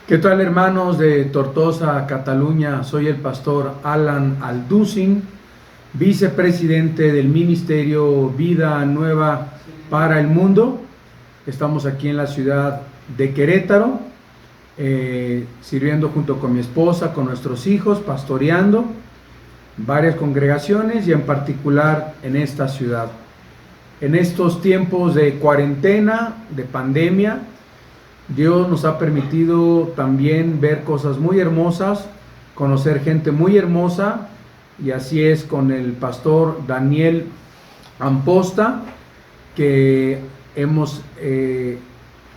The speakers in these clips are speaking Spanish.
¿Qué tal, hermanos de Tortosa, Cataluña? Soy el pastor Alan Alducin, vicepresidente del Ministerio Vida Nueva para el Mundo. Estamos aquí en la ciudad de Querétaro, sirviendo junto con mi esposa, con nuestros hijos, pastoreando varias congregaciones y en particular en esta ciudad. En estos tiempos de cuarentena, de pandemia, Dios nos ha permitido también ver cosas muy hermosas, conocer gente muy hermosa, y así es con el pastor Daniel Amposta, que hemos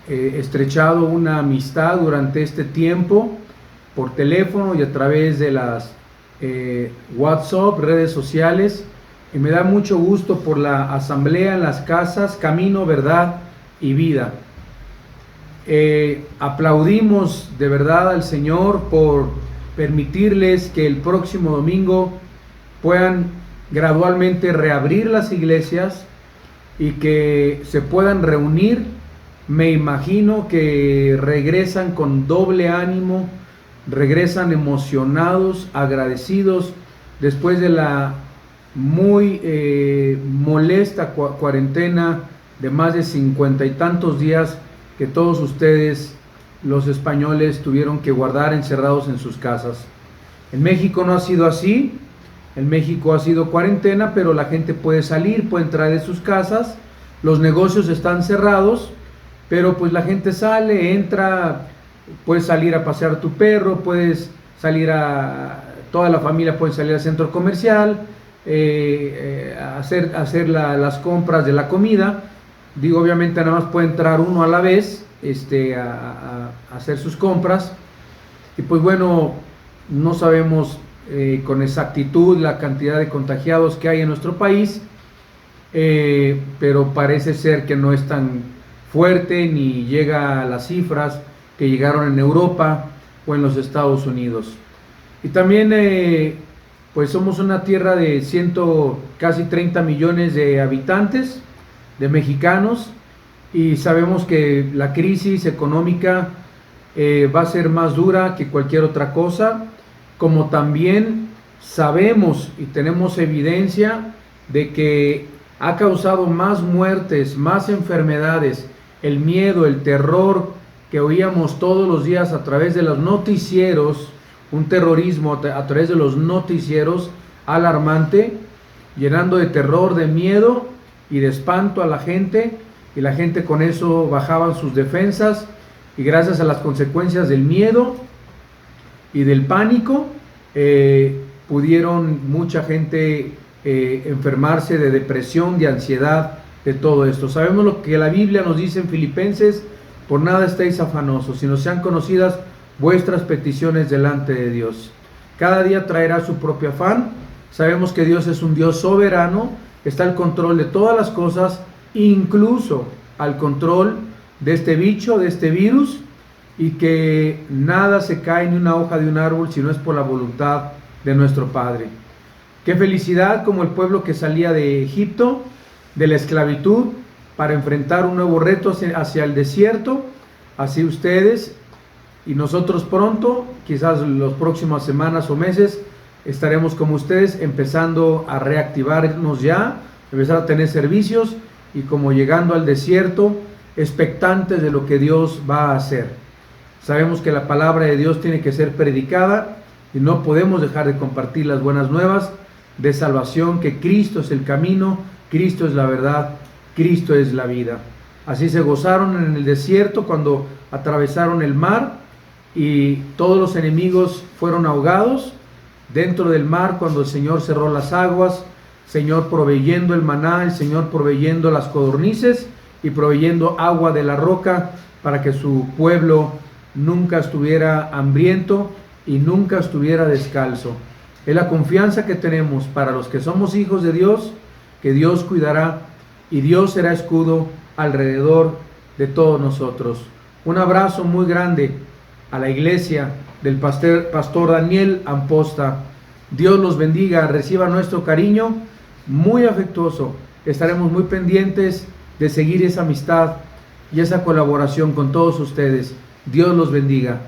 estrechado una amistad durante este tiempo por teléfono y a través de las WhatsApp, redes sociales, y me da mucho gusto por la asamblea en las casas Camino, Verdad y Vida. Aplaudimos de verdad al Señor por permitirles que el próximo domingo puedan gradualmente reabrir las iglesias y que se puedan reunir. Me imagino que regresan con doble ánimo, regresan emocionados, agradecidos después de la muy molesta cuarentena de más de 50 y tantos días que todos ustedes, los españoles, tuvieron que guardar encerrados en sus casas. En México no ha sido así. En México ha sido cuarentena, pero la gente puede salir, puede entrar de sus casas, los negocios están cerrados, pero pues la gente sale, entra, puedes salir a pasear tu perro, puedes salir toda la familia puede salir al centro comercial, hacer las compras de la comida. Digo, obviamente nada más puede entrar uno a la vez a hacer sus compras, y pues bueno, no sabemos con exactitud la cantidad de contagiados que hay en nuestro país, pero parece ser que no es tan fuerte ni llega a las cifras que llegaron en Europa o en los Estados Unidos. Y también pues somos una tierra de casi 30 millones de habitantes, de mexicanos, y sabemos que la crisis económica va a ser más dura que cualquier otra cosa, como también sabemos y tenemos evidencia de que ha causado más muertes, más enfermedades, el miedo, el terror que oíamos todos los días a través de los noticieros, un terrorismo a través de los noticieros alarmante, llenando de terror, de miedo y de espanto a la gente, y la gente con eso bajaban sus defensas, y gracias a las consecuencias del miedo y del pánico pudieron mucha gente enfermarse de depresión, de ansiedad, de todo esto. Sabemos lo que la Biblia nos dice en Filipenses: por nada estéis afanosos, sino sean conocidas vuestras peticiones delante de Dios. Cada día traerá su propio afán. Sabemos que Dios es un Dios soberano, está al control de todas las cosas, incluso al control de este bicho, de este virus, y que nada se cae ni una hoja de un árbol si no es por la voluntad de nuestro Padre. Qué felicidad como el pueblo que salía de Egipto, de la esclavitud, para enfrentar un nuevo reto hacia el desierto. Así ustedes y nosotros pronto, quizás las próximas semanas o meses, estaremos como ustedes empezando a reactivarnos ya, empezar a tener servicios, y como llegando al desierto, expectantes de lo que Dios va a hacer. Sabemos que la palabra de Dios tiene que ser predicada y no podemos dejar de compartir las buenas nuevas de salvación, que Cristo es el camino, Cristo es la verdad, Cristo es la vida. Así se gozaron en el desierto cuando atravesaron el mar y todos los enemigos fueron ahogados dentro del mar cuando el Señor cerró las aguas, Señor proveyendo el maná, el Señor proveyendo las codornices y proveyendo agua de la roca para que su pueblo nunca estuviera hambriento y nunca estuviera descalzo. Es la confianza que tenemos para los que somos hijos de Dios, que Dios cuidará y Dios será escudo alrededor de todos nosotros. Un abrazo muy grande a la iglesia del pastor Daniel Amposta. Dios los bendiga, reciba nuestro cariño muy afectuoso. Estaremos muy pendientes de seguir esa amistad y esa colaboración con todos ustedes. Dios los bendiga.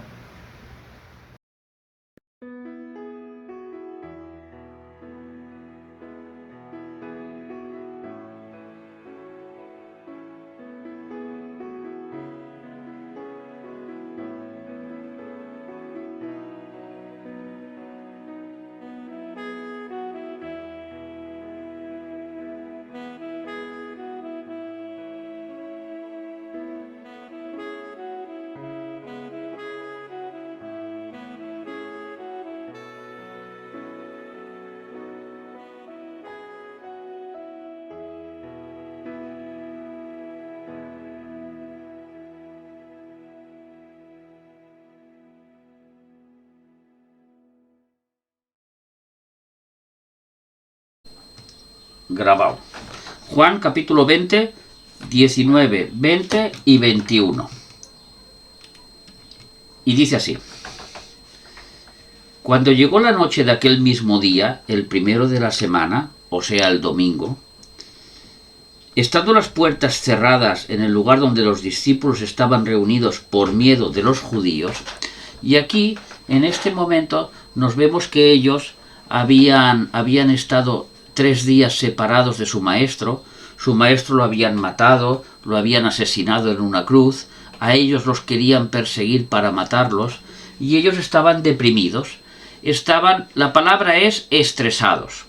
grabado. Juan capítulo 20, 19, 20 y 21. Y dice así: Cuando llegó la noche de aquel mismo día, el primero de la semana, o sea el domingo, estando las puertas cerradas en el lugar donde los discípulos estaban reunidos por miedo de los judíos, y aquí, en este momento, nos vemos que ellos habían estado 3 días separados de su maestro lo habían matado, lo habían asesinado en una cruz, a ellos los querían perseguir para matarlos, y ellos estaban deprimidos, la palabra es estresados.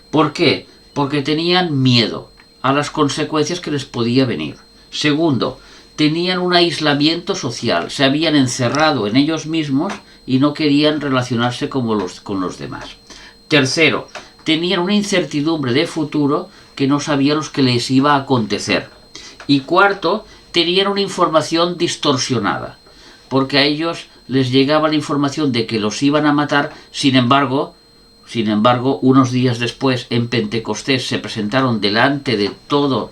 ¿Por qué? Porque tenían miedo a las consecuencias que les podía venir. Segundo, tenían un aislamiento social, se habían encerrado en ellos mismos y no querían relacionarse con los demás. Tercero, tenían una incertidumbre de futuro que no sabían lo que les iba a acontecer. Y cuarto, tenían una información distorsionada, porque a ellos les llegaba la información de que los iban a matar. Sin embargo, unos días después, en Pentecostés, se presentaron delante de toda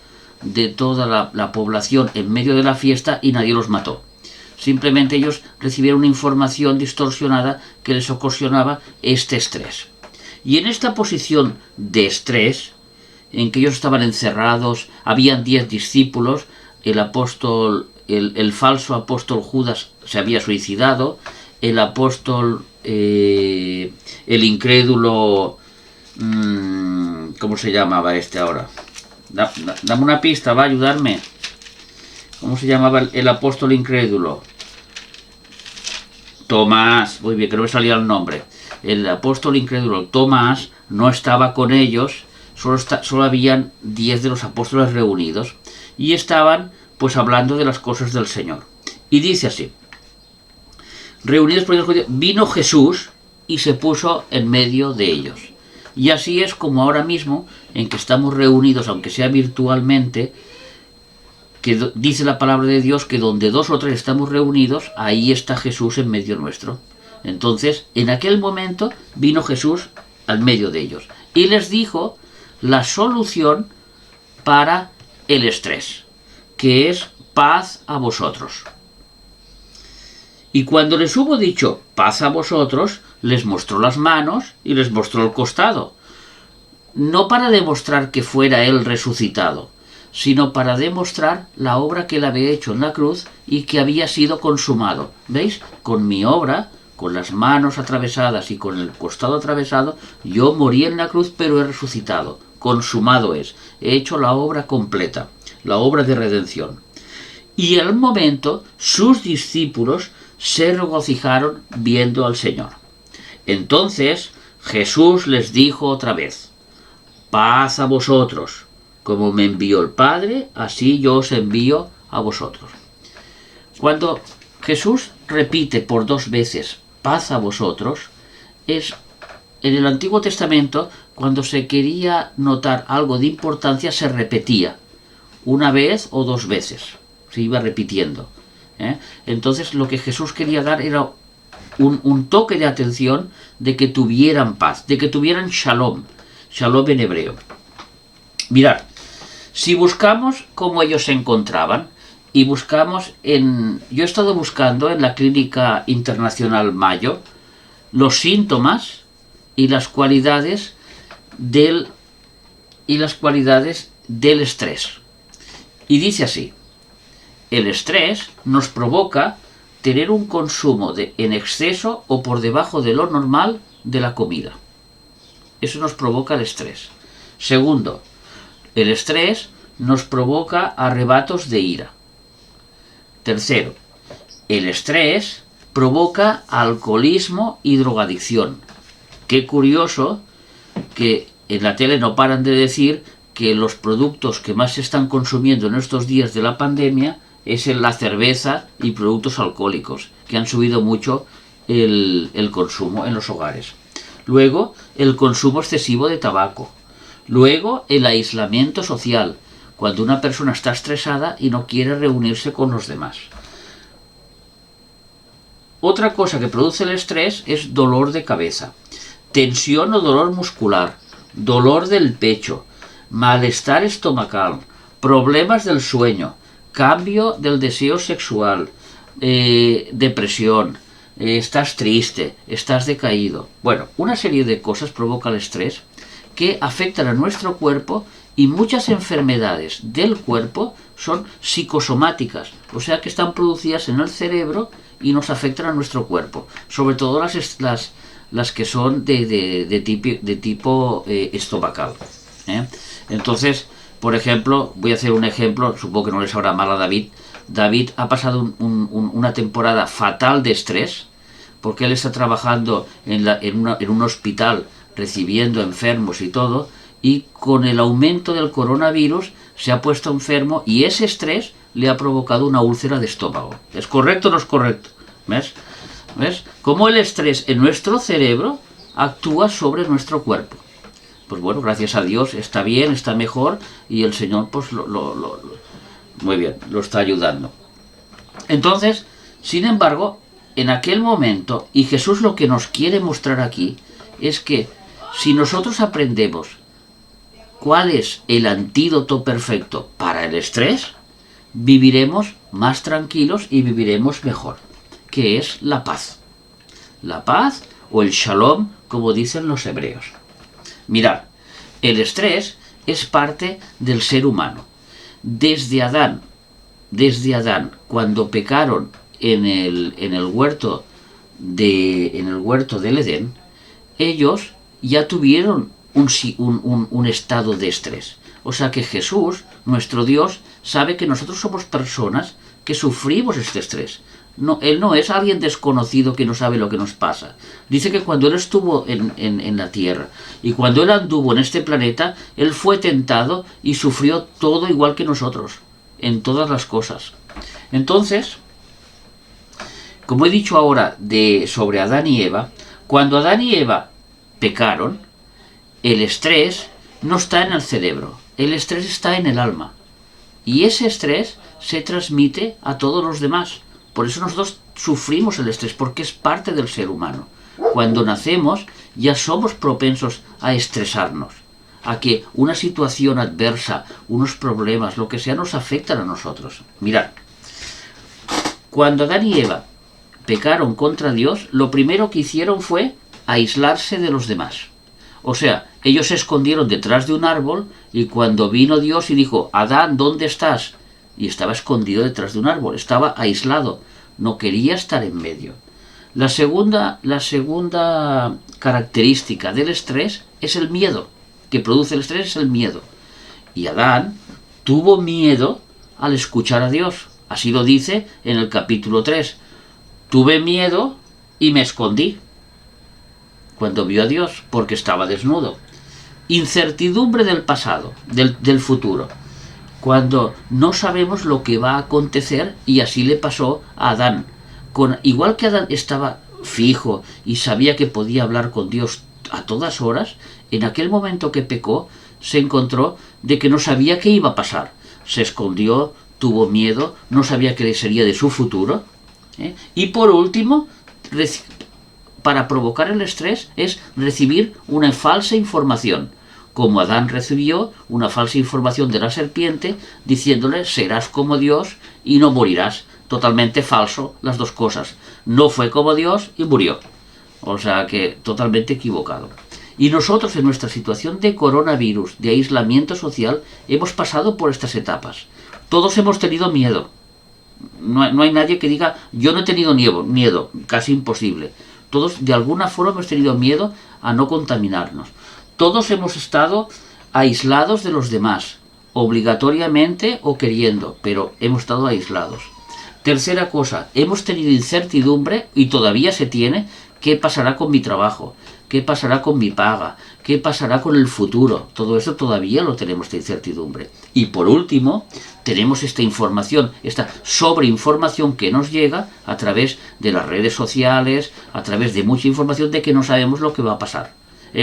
la población en medio de la fiesta y nadie los mató. Simplemente ellos recibieron una información distorsionada que les ocasionaba este estrés. Y en esta posición de estrés, en que ellos estaban encerrados, habían 10 discípulos, el falso apóstol Judas se había suicidado, el apóstol, el incrédulo, ¿cómo se llamaba este ahora? Dame una pista, va a ayudarme. ¿Cómo se llamaba el apóstol incrédulo? Tomás, muy bien, que no me salía el nombre. El apóstol incrédulo Tomás no estaba con ellos, solo habían 10 de los apóstoles reunidos, y estaban pues hablando de las cosas del Señor. Y dice así: reunidos por ellos, vino Jesús y se puso en medio de ellos. Y así es como ahora mismo, en que estamos reunidos, aunque sea virtualmente, que dice la palabra de Dios que donde 2 o 3 estamos reunidos, ahí está Jesús en medio nuestro. Entonces, en aquel momento vino Jesús al medio de ellos y les dijo la solución para el estrés, que es paz a vosotros. Y cuando les hubo dicho paz a vosotros, les mostró las manos y les mostró el costado, no para demostrar que fuera él resucitado, sino para demostrar la obra que él había hecho en la cruz y que había sido consumado. ¿Veis? Con mi obra, con las manos atravesadas y con el costado atravesado, yo morí en la cruz, pero he resucitado. Consumado es. He hecho la obra completa, la obra de redención. Y al momento, sus discípulos se regocijaron viendo al Señor. Entonces Jesús les dijo otra vez: paz a vosotros. Como me envió el Padre, así yo os envío a vosotros. Cuando Jesús repite por 2 veces paz a vosotros, es en el Antiguo Testamento, cuando se quería notar algo de importancia, se repetía 1 vez o 2 veces, se iba repitiendo. Entonces lo que Jesús quería dar era un toque de atención de que tuvieran paz, de que tuvieran shalom en hebreo. Mirad, si buscamos cómo ellos se encontraban, y buscamos yo he estado buscando en la Clínica Internacional Mayo los síntomas y las cualidades del estrés. Y dice así: el estrés nos provoca tener un consumo en exceso o por debajo de lo normal de la comida. Eso nos provoca el estrés. Segundo, el estrés nos provoca arrebatos de ira. Tercero, el estrés provoca alcoholismo y drogadicción. Qué curioso que en la tele no paran de decir que los productos que más se están consumiendo en estos días de la pandemia es la cerveza y productos alcohólicos, que han subido mucho el consumo en los hogares. Luego, el consumo excesivo de tabaco. Luego, el aislamiento social, cuando una persona está estresada y no quiere reunirse con los demás. Otra cosa que produce el estrés es dolor de cabeza, tensión o dolor muscular, dolor del pecho, malestar estomacal, problemas del sueño, cambio del deseo sexual, depresión, estás triste, estás decaído. Bueno, una serie de cosas provoca el estrés que afectan a nuestro cuerpo, y muchas enfermedades del cuerpo son psicosomáticas, o sea que están producidas en el cerebro y nos afectan a nuestro cuerpo, sobre todo las que son de tipo estomacal. Entonces, por ejemplo, voy a hacer un ejemplo, supongo que no le sabrá mal a David. David ha pasado una temporada fatal de estrés, porque él está trabajando en un hospital recibiendo enfermos y todo, y con el aumento del coronavirus se ha puesto enfermo y ese estrés le ha provocado una úlcera de estómago. ¿Es correcto o no es correcto? ¿Ves? Cómo el estrés en nuestro cerebro actúa sobre nuestro cuerpo. Pues bueno, gracias a Dios está bien, está mejor, y el Señor pues muy bien, lo está ayudando. Entonces, sin embargo, en aquel momento, y Jesús lo que nos quiere mostrar aquí, es que si nosotros aprendemos cuál es el antídoto perfecto para el estrés, viviremos más tranquilos y viviremos mejor, que es la paz. La paz o el shalom, como dicen los hebreos. Mirad, el estrés es parte del ser humano. Desde Adán, cuando pecaron en el huerto del Edén, ellos ya tuvieron un estado de estrés. O sea que Jesús, nuestro Dios, sabe que nosotros somos personas que sufrimos este estrés. No, Él no es alguien desconocido que no sabe lo que nos pasa. Dice que cuando Él estuvo en la tierra y cuando Él anduvo en este planeta, Él fue tentado y sufrió todo igual que nosotros, en todas las cosas. Entonces, como he dicho ahora sobre Adán y Eva, cuando Adán y Eva pecaron, el estrés no está en el cerebro, el estrés está en el alma. Y ese estrés se transmite a todos los demás. Por eso nosotros sufrimos el estrés, porque es parte del ser humano. Cuando nacemos ya somos propensos a estresarnos, a que una situación adversa, unos problemas, lo que sea, nos afectan a nosotros. Mirad, cuando Adán y Eva pecaron contra Dios, lo primero que hicieron fue aislarse de los demás. O sea, ellos se escondieron detrás de un árbol y cuando vino Dios y dijo, Adán, ¿dónde estás? Y estaba escondido detrás de un árbol, estaba aislado, no quería estar en medio. La segunda característica del estrés es el miedo, que produce el estrés es el miedo. Y Adán tuvo miedo al escuchar a Dios, así lo dice en el capítulo 3. Tuve miedo y me escondí cuando vio a Dios, porque estaba desnudo. Incertidumbre del pasado, del futuro, cuando no sabemos lo que va a acontecer, y así le pasó a Adán. Igual que Adán estaba fijo y sabía que podía hablar con Dios a todas horas, en aquel momento que pecó, se encontró de que no sabía qué iba a pasar. Se escondió, tuvo miedo, no sabía qué sería de su futuro. Y por último, para provocar el estrés es recibir una falsa información, como Adán recibió una falsa información de la serpiente diciéndole serás como Dios y no morirás. Totalmente falso las dos cosas. No fue como Dios y murió. O sea que totalmente equivocado. Y nosotros en nuestra situación de coronavirus, de aislamiento social, hemos pasado por estas etapas. Todos hemos tenido miedo. No hay nadie que diga yo no he tenido miedo, casi imposible. Todos de alguna forma hemos tenido miedo a no contaminarnos. Todos hemos estado aislados de los demás, obligatoriamente o queriendo, pero hemos estado aislados. Tercera cosa, hemos tenido incertidumbre, y todavía se tiene, ¿qué pasará con mi trabajo? ¿Qué pasará con mi paga? ¿Qué pasará con el futuro? Todo eso todavía lo tenemos, esta incertidumbre. Y por último, tenemos esta información, esta sobreinformación que nos llega a través de las redes sociales, a través de mucha información de que no sabemos lo que va a pasar.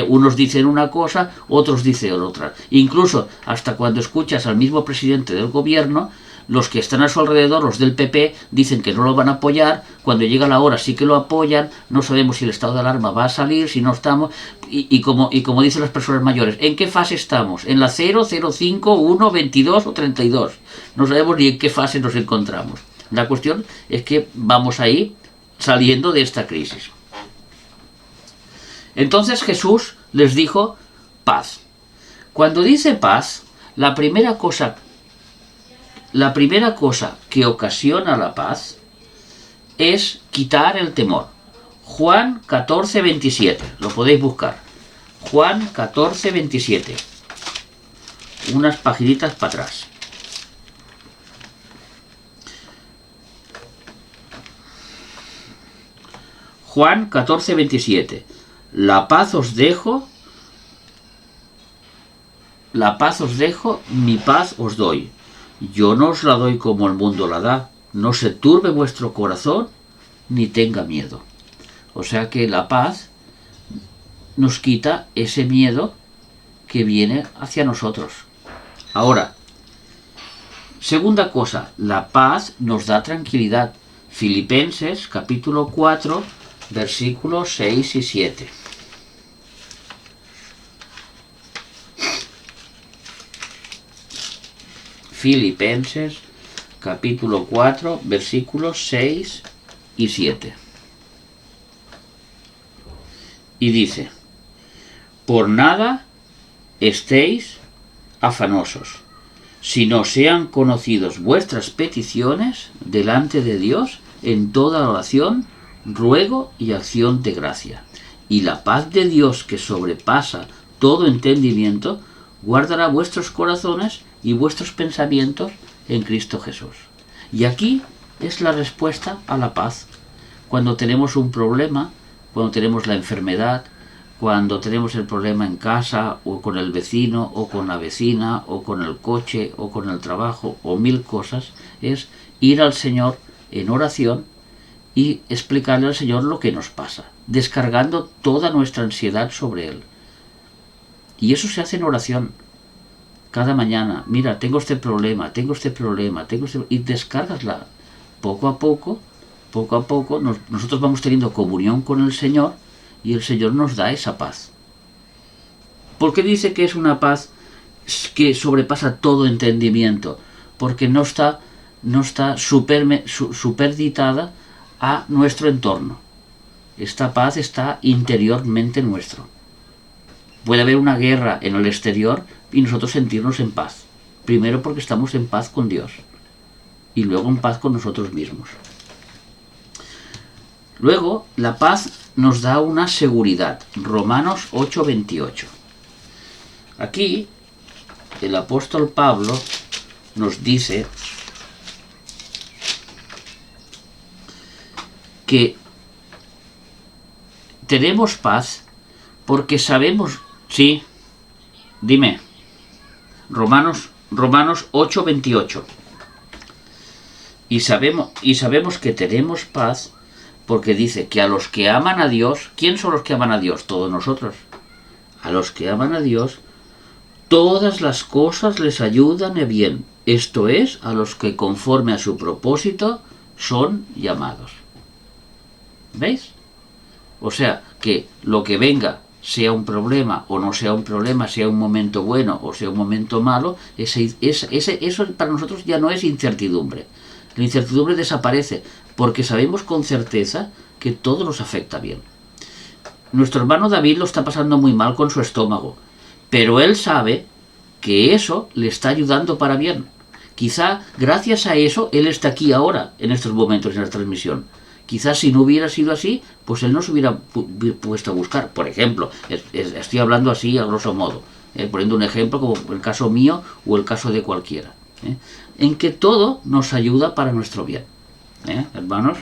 Unos dicen una cosa, otros dicen otra. Incluso hasta cuando escuchas al mismo presidente del gobierno, los que están a su alrededor, los del PP, dicen que no lo van a apoyar, cuando llega la hora sí que lo apoyan, no sabemos si el estado de alarma va a salir, si no estamos, y como dicen las personas mayores, ¿en qué fase estamos? ¿En la 0, 0, 5, 1, 22 o 32? No sabemos ni en qué fase nos encontramos. La cuestión es que vamos ahí saliendo de esta crisis. Entonces Jesús les dijo paz. Cuando dice paz, la primera cosa que ocasiona la paz es quitar el temor. Juan 14, 27, lo podéis buscar. Juan 14, 27. Unas paginitas para atrás. Juan 14, 27. La paz os dejo, mi paz os doy. Yo no os la doy como el mundo la da. No se turbe vuestro corazón, ni tenga miedo. O sea que la paz nos quita ese miedo que viene hacia nosotros. Ahora, segunda cosa, la paz nos da tranquilidad. Filipenses capítulo 4, versículos 6 y 7. Filipenses capítulo 4, versículos 6 y 7. Y dice, por nada estéis afanosos, sino sean conocidos vuestras peticiones delante de Dios en toda oración, ruego y acción de gracia. Y la paz de Dios, que sobrepasa todo entendimiento, guardará vuestros corazones y vuestros pensamientos en Cristo Jesús. Y aquí es la respuesta a la paz. Cuando tenemos un problema, cuando tenemos la enfermedad, cuando tenemos el problema en casa, o con el vecino, o con la vecina, o con el coche, o con el trabajo, o mil cosas, es ir al Señor en oración y explicarle al Señor lo que nos pasa, descargando toda nuestra ansiedad sobre Él. Y eso se hace en oración. Cada mañana, mira, tengo este problema, y descárgasla. Poco a poco, nosotros vamos teniendo comunión con el Señor y el Señor nos da esa paz. ¿Por qué dice que es una paz que sobrepasa todo entendimiento? Porque no está superditada a nuestro entorno. Esta paz está interiormente nuestro. Puede haber una guerra en el exterior y nosotros sentirnos en paz. Primero porque estamos en paz con Dios y luego en paz con nosotros mismos. Luego, la paz nos da una seguridad. Romanos 8:28. Aquí, el apóstol Pablo nos dice que tenemos paz porque sabemos... Sí, dime. Romanos 8:28. Y sabemos que tenemos paz porque dice que a los que aman a Dios, ¿quién son los que aman a Dios? Todos nosotros. A los que aman a Dios, todas las cosas les ayudan a bien. Esto es, a los que conforme a su propósito son llamados. ¿Veis? O sea, que lo que venga, sea un problema o no sea un problema, sea un momento bueno o sea un momento malo, eso para nosotros ya no es incertidumbre. La incertidumbre desaparece porque sabemos con certeza que todo nos afecta bien. Nuestro hermano David lo está pasando muy mal con su estómago, pero él sabe que eso le está ayudando para bien. Quizá gracias a eso él está aquí ahora, en estos momentos en la transmisión. Quizás si no hubiera sido así, pues él no se hubiera puesto a buscar. Por ejemplo, estoy hablando así a grosso modo, poniendo un ejemplo como el caso mío o el caso de cualquiera, en que todo nos ayuda para nuestro bien, hermanos.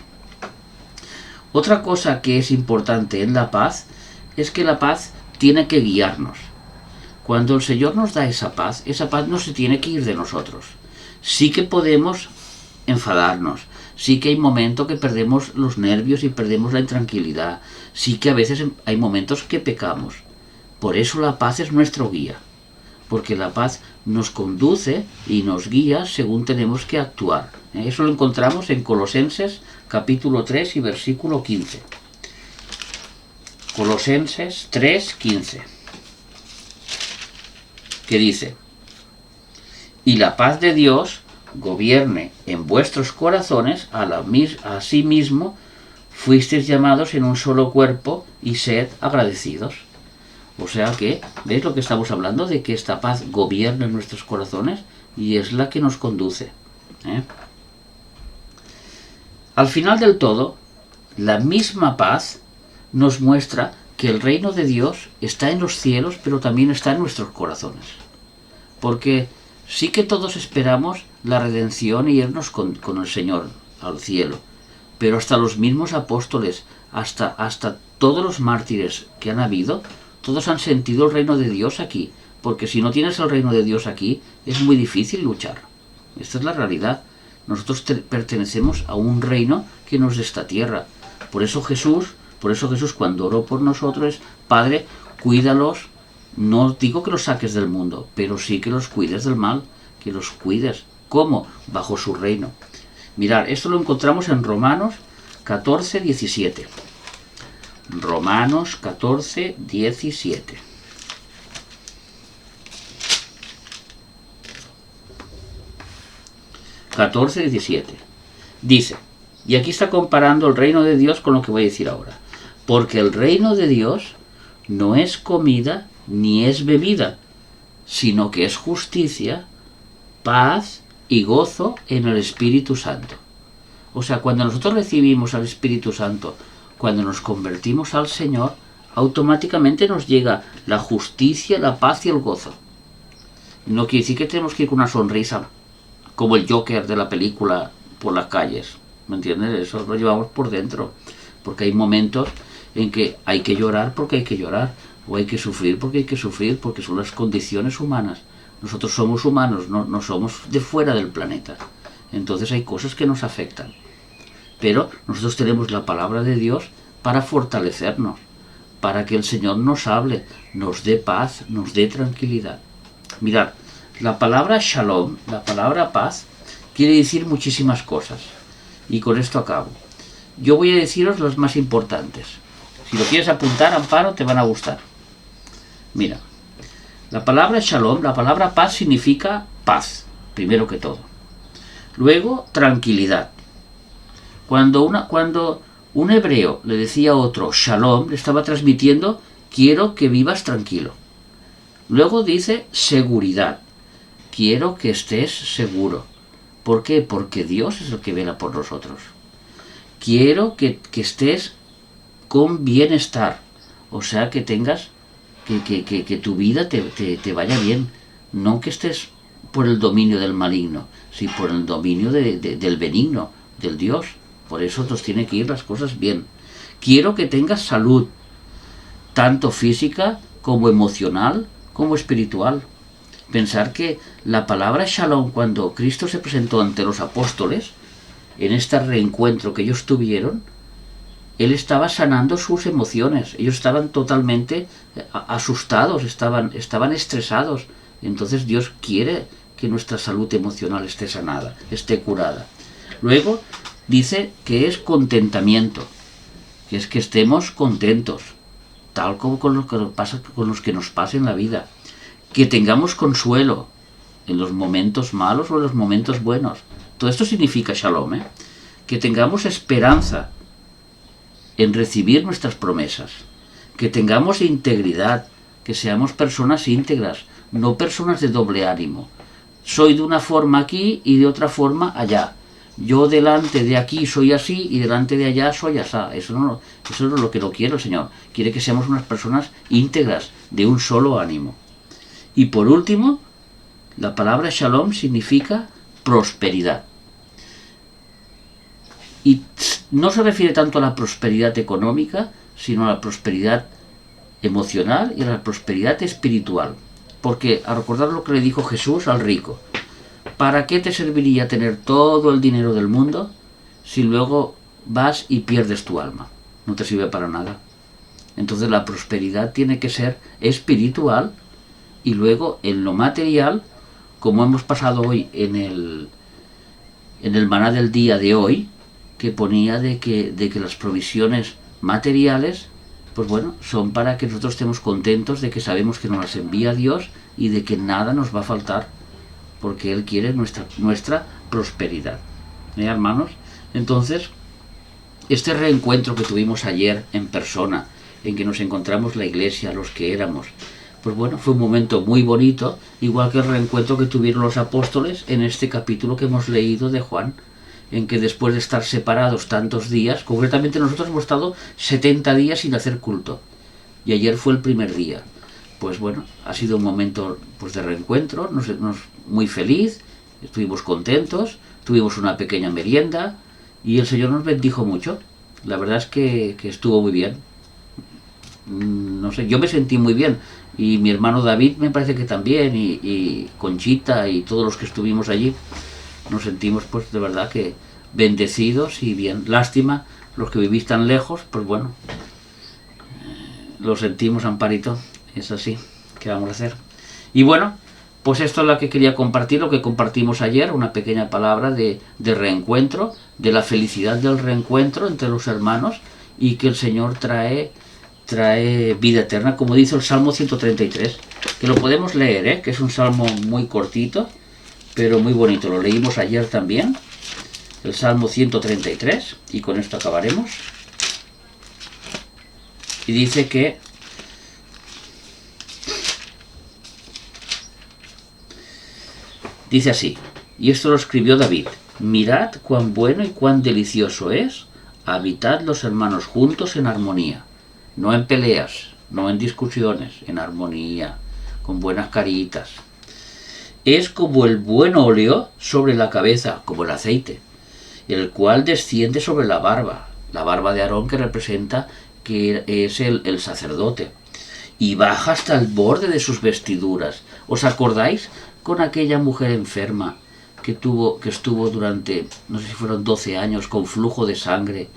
Otra cosa que es importante en la paz es que la paz tiene que guiarnos. Cuando el Señor nos da esa paz no se tiene que ir de nosotros. Sí que podemos enfadarnos, sí que hay momentos que perdemos los nervios y perdemos la intranquilidad, sí que a veces hay momentos que pecamos. Por eso la paz es nuestro guía, porque la paz nos conduce y nos guía según tenemos que actuar. Eso lo encontramos en Colosenses capítulo 3 y versículo 15. Colosenses 3, 15. Que dice: y la paz de Dios gobierne en vuestros corazones, asimismo fuisteis llamados en un solo cuerpo, y sed agradecidos. O sea que, ¿veis lo que estamos hablando? De que esta paz gobierna en nuestros corazones y es la que nos conduce. Al final del todo, la misma paz nos muestra que el reino de Dios está en los cielos, pero también está en nuestros corazones. Porque sí que todos esperamos la redención y irnos con el Señor al cielo, pero hasta los mismos apóstoles, hasta todos los mártires que han habido, todos han sentido el reino de Dios aquí, porque si no tienes el reino de Dios aquí, es muy difícil luchar. Esta es la realidad. Nosotros pertenecemos a un reino que no es de esta tierra. Por eso Jesús cuando oró por nosotros, Padre, cuídalos. No digo que los saques del mundo, pero sí que los cuides del mal, que los cuides. ¿Cómo? Bajo su reino. Mirad, esto lo encontramos en Romanos 14, 17. Romanos 14, 17. Dice, y aquí está comparando el reino de Dios con lo que voy a decir ahora. Porque el reino de Dios no es comida ni es bebida, sino que es justicia, paz y gozo en el Espíritu Santo. O sea, cuando nosotros recibimos al Espíritu Santo, cuando nos convertimos al Señor, automáticamente nos llega la justicia, la paz y el gozo. No quiere decir que tenemos que ir con una sonrisa como el Joker de la película por las calles, ¿me entiendes? Eso lo llevamos por dentro, porque hay momentos en que hay que llorar porque hay que llorar, o hay que sufrir porque hay que sufrir, porque son las condiciones humanas. Nosotros somos humanos, no somos de fuera del planeta. Entonces hay cosas que nos afectan. Pero nosotros tenemos la palabra de Dios para fortalecernos, para que el Señor nos hable, nos dé paz, nos dé tranquilidad. Mirad, la palabra shalom, la palabra paz, quiere decir muchísimas cosas. Y con esto acabo. Yo voy a deciros las más importantes. Si lo quieres apuntar, Amparo, te van a gustar. Mira, la palabra shalom, la palabra paz significa paz, primero que todo. Luego, tranquilidad. Cuando un hebreo le decía a otro shalom, le estaba transmitiendo, quiero que vivas tranquilo. Luego dice seguridad. Quiero que estés seguro. ¿Por qué? Porque Dios es el que vela por nosotros. Quiero que estés con bienestar. O sea, que tengas, que tu vida te vaya bien. No que estés por el dominio del maligno, sino por el dominio del benigno, del Dios. Por eso nos tiene que ir las cosas bien. Quiero que tengas salud, tanto física como emocional, como espiritual. Pensar que la palabra shalom, cuando Cristo se presentó ante los apóstoles, en este reencuentro que ellos tuvieron, Él estaba sanando sus emociones. Ellos estaban totalmente asustados, estaban estresados. Entonces Dios quiere que nuestra salud emocional esté sanada, esté curada. Luego dice que es contentamiento, que es que estemos contentos, tal como con los que nos pasa en la vida. Que tengamos consuelo en los momentos malos o en los momentos buenos. Todo esto significa shalom, ¿eh? Que tengamos esperanza en recibir nuestras promesas. Que tengamos integridad, que seamos personas íntegras, no personas de doble ánimo. Soy de una forma aquí y de otra forma allá. Yo delante de aquí soy así y delante de allá soy asá. Eso no es lo que no quiere el Señor. Quiere que seamos unas personas íntegras, de un solo ánimo. Y por último, la palabra shalom significa prosperidad. Y no se refiere tanto a la prosperidad económica, sino a la prosperidad emocional y a la prosperidad espiritual. Porque, a recordar lo que le dijo Jesús al rico, ¿para qué te serviría tener todo el dinero del mundo si luego vas y pierdes tu alma? No te sirve para nada. Entonces la prosperidad tiene que ser espiritual y luego en lo material, como hemos pasado hoy en el maná del día de hoy, que ponía de que las provisiones materiales, pues bueno, son para que nosotros estemos contentos de que sabemos que nos las envía Dios y de que nada nos va a faltar, porque Él quiere nuestra prosperidad. Hermanos, entonces, este reencuentro que tuvimos ayer en persona, en que nos encontramos la iglesia, los que éramos, pues bueno, fue un momento muy bonito, igual que el reencuentro que tuvieron los apóstoles en este capítulo que hemos leído de Juan, en que después de estar separados tantos días, concretamente nosotros hemos estado 70 días sin hacer culto, y ayer fue el primer día. Pues bueno, ha sido un momento pues de reencuentro, muy feliz, estuvimos contentos, tuvimos una pequeña merienda, y el Señor nos bendijo mucho. La verdad es que estuvo muy bien. No sé, yo me sentí muy bien, y mi hermano David me parece que también, y Conchita y todos los que estuvimos allí, nos sentimos pues de verdad que bendecidos y bien. Lástima, los que vivís tan lejos, pues bueno, lo sentimos, Amparito, es así, ¿qué vamos a hacer? Y bueno, pues esto es lo que quería compartir, lo que compartimos ayer, una pequeña palabra de reencuentro, de la felicidad del reencuentro entre los hermanos, y que el Señor trae vida eterna, como dice el Salmo 133, que lo podemos leer, que es un salmo muy cortito, pero muy bonito. Lo leímos ayer también, el Salmo 133, y con esto acabaremos. Y dice que dice así, y esto lo escribió David: mirad cuán bueno y cuán delicioso es habitad los hermanos juntos en armonía, no en peleas, no en discusiones, en armonía, con buenas caritas. Es como el buen óleo sobre la cabeza, como el aceite, el cual desciende sobre la barba de Aarón, que representa que es el sacerdote, y baja hasta el borde de sus vestiduras. ¿Os acordáis con aquella mujer enferma que estuvo durante, no sé si fueron 12 años, con flujo de sangre,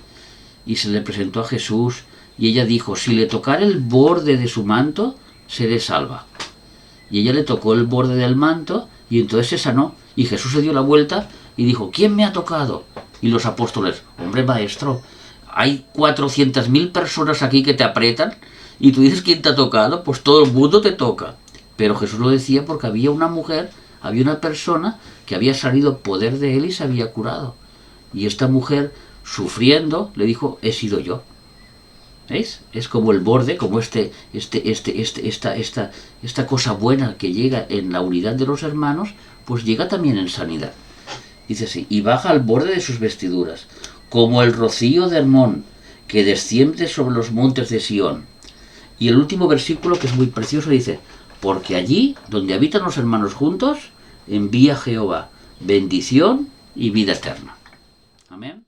y se le presentó a Jesús, y ella dijo: si le tocara el borde de su manto, seré salva? Y ella le tocó el borde del manto, y entonces se sanó, y Jesús se dio la vuelta y dijo: ¿quién me ha tocado? Y los apóstoles: hombre, maestro, hay 400.000 personas aquí que te aprietan, y tú dices ¿quién te ha tocado? Pues todo el mundo te toca. Pero Jesús lo decía porque había una mujer, había una persona que había salido poder de él y se había curado. Y esta mujer, sufriendo, le dijo: he sido yo. ¿Veis? Es como el borde, como esta cosa buena que llega en la unidad de los hermanos, pues llega también en sanidad. Dice así: y baja al borde de sus vestiduras, como el rocío de Hermón, que desciende sobre los montes de Sión. Y el último versículo, que es muy precioso, dice: porque allí, donde habitan los hermanos juntos, envía Jehová bendición y vida eterna. Amén.